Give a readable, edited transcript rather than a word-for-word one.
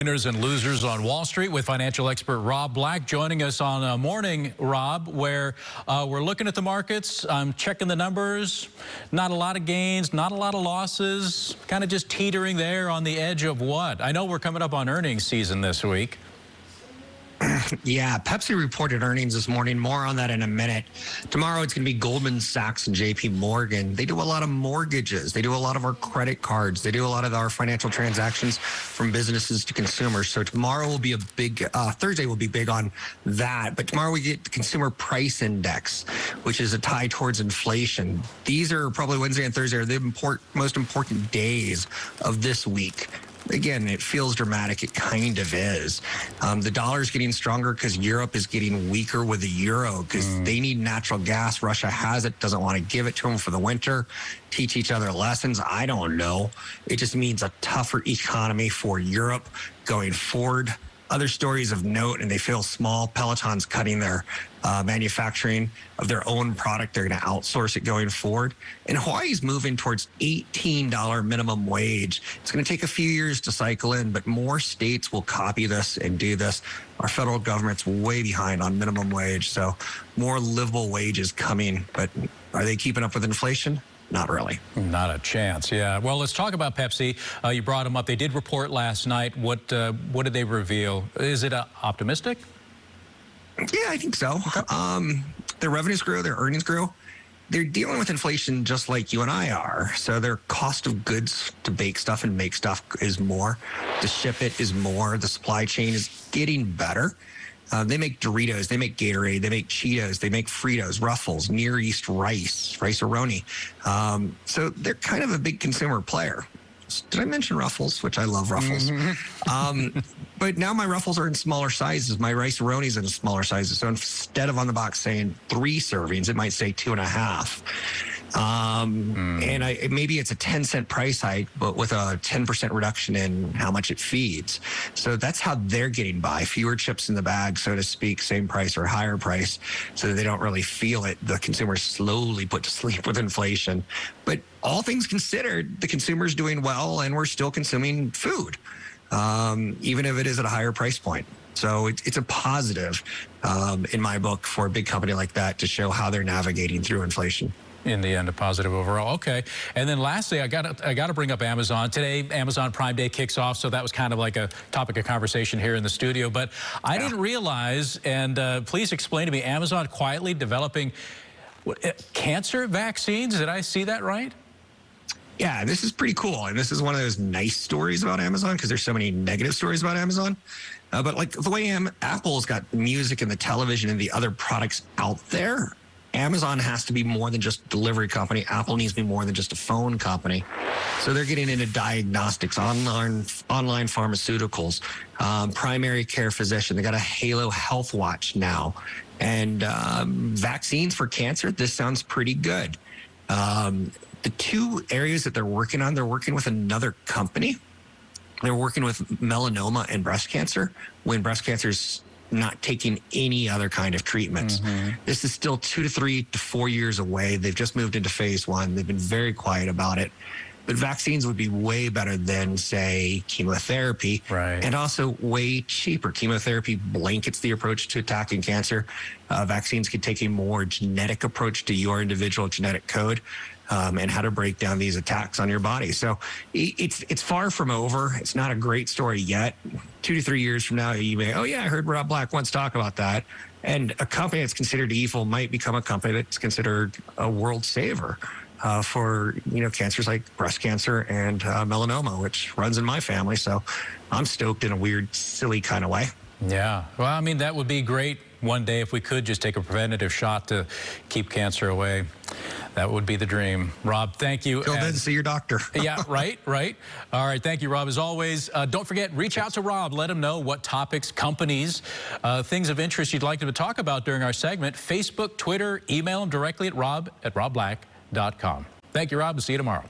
Winners and losers on Wall Street with financial expert Rob Black joining us on a morning, Rob, where we're looking at the markets. I'm checking the numbers. Not a lot of gains, not a lot of losses, kind of just teetering there on the edge of what? I know we're coming up on earnings season this week. Yeah, Pepsi reported earnings this morning. More on that in a minute. Tomorrow it's going to be Goldman Sachs and JP Morgan. They do a lot of mortgages. They do a lot of our credit cards. They do a lot of our financial transactions from businesses to consumers. So tomorrow will be a big, Thursday will be big on that. But tomorrow we get the Consumer Price Index, which is a tie towards inflation. These are probably Wednesday and Thursday are the most important days of this week. Again, it feels dramatic. It kind of is. The dollar is getting stronger because Europe is getting weaker with the euro because they need natural gas. Russia has it, doesn't want to give it to them for the winter. Teach each other lessons. I don't know. It just means a tougher economy for Europe going forward. Other stories of note, and they feel small. Peloton's cutting their manufacturing of their own product. They're going to outsource it going forward. And Hawaii's moving towards $18 minimum wage. It's going to take a few years to cycle in, but more states will copy this and do this. Our federal government's way behind on minimum wage, so more livable wages coming. But are they keeping up with inflation? Not really. Not a chance, yeah. Well, let's talk about Pepsi. You brought them up. They did report last night. What did they reveal? Is it optimistic? Yeah, I think so. Okay. Their revenues grew, their earnings grew. They're dealing with inflation just like you and I are. So their cost of goods to bake stuff and make stuff is more. To ship it is more. The supply chain is getting better. They make Doritos, they make Gatorade, they make Cheetos, they make Fritos, Ruffles, Near East rice, Rice-A-Roni. So they're kind of a big consumer player. Did I mention Ruffles, which I love Ruffles? But now my Ruffles are in smaller sizes. My Rice-A-Roni's in smaller sizes. So instead of on the box saying 3 servings, it might say 2.5. And maybe it's a 10-cent price hike, but with a 10% reduction in how much it feeds. So that's how they're getting by. Fewer chips in the bag, so to speak, same price or higher price, so that they don't really feel it. The consumer's slowly put to sleep with inflation. But all things considered, the consumer's doing well, and we're still consuming food, even if it is at a higher price point. So it's a positive, in my book, for a big company like that to show how they're navigating through inflation. In the end, a positive overall. Okay. And then lastly, I got to bring up Amazon. Today, Amazon Prime Day kicks off, so that was kind of like a topic of conversation here in the studio. But I didn't realize, and please explain to me, Amazon quietly developing cancer vaccines. Did I see that right? Yeah, this is pretty cool. And this is one of those nice stories about Amazon because there's so many negative stories about Amazon. But like the way Apple's got music and the television and the other products out there, Amazon has to be more than just a delivery company. Apple needs to be more than just a phone company. So they're getting into diagnostics, online pharmaceuticals, primary care physician. They got a Halo Health Watch now. And vaccines for cancer, this sounds pretty good. The 2 areas that they're working on, they're working with another company. They're working with melanoma and breast cancer, when breast cancer is not taking any other kind of treatments. This is still 2 to 3 to 4 years away. They've just moved into phase 1. They've been very quiet about it. But vaccines would be way better than, say, chemotherapy. Right. And also way cheaper. Chemotherapy blankets the approach to attacking cancer. Vaccines could take a more genetic approach to your individual genetic code. And how to break down these attacks on your body. So it's far from over. It's not a great story yet. 2 to 3 years from now, you may, oh yeah, I heard Rob Black once talk about that. And a company that's considered evil might become a company that's considered a world saver for cancers like breast cancer and melanoma, which runs in my family. So I'm stoked in a weird, silly kind of way. Yeah. Well, I mean, that would be great one day if we could just take a preventative shot to keep cancer away. That would be the dream. Rob, thank you. Go then see your doctor. Yeah, right. All right, thank you, Rob, as always. Don't forget, reach out to Rob. Let him know what topics, companies, things of interest you'd like him to talk about during our segment. Facebook, Twitter, email him directly at rob@robblack.com. Thank you, Rob, and see you tomorrow.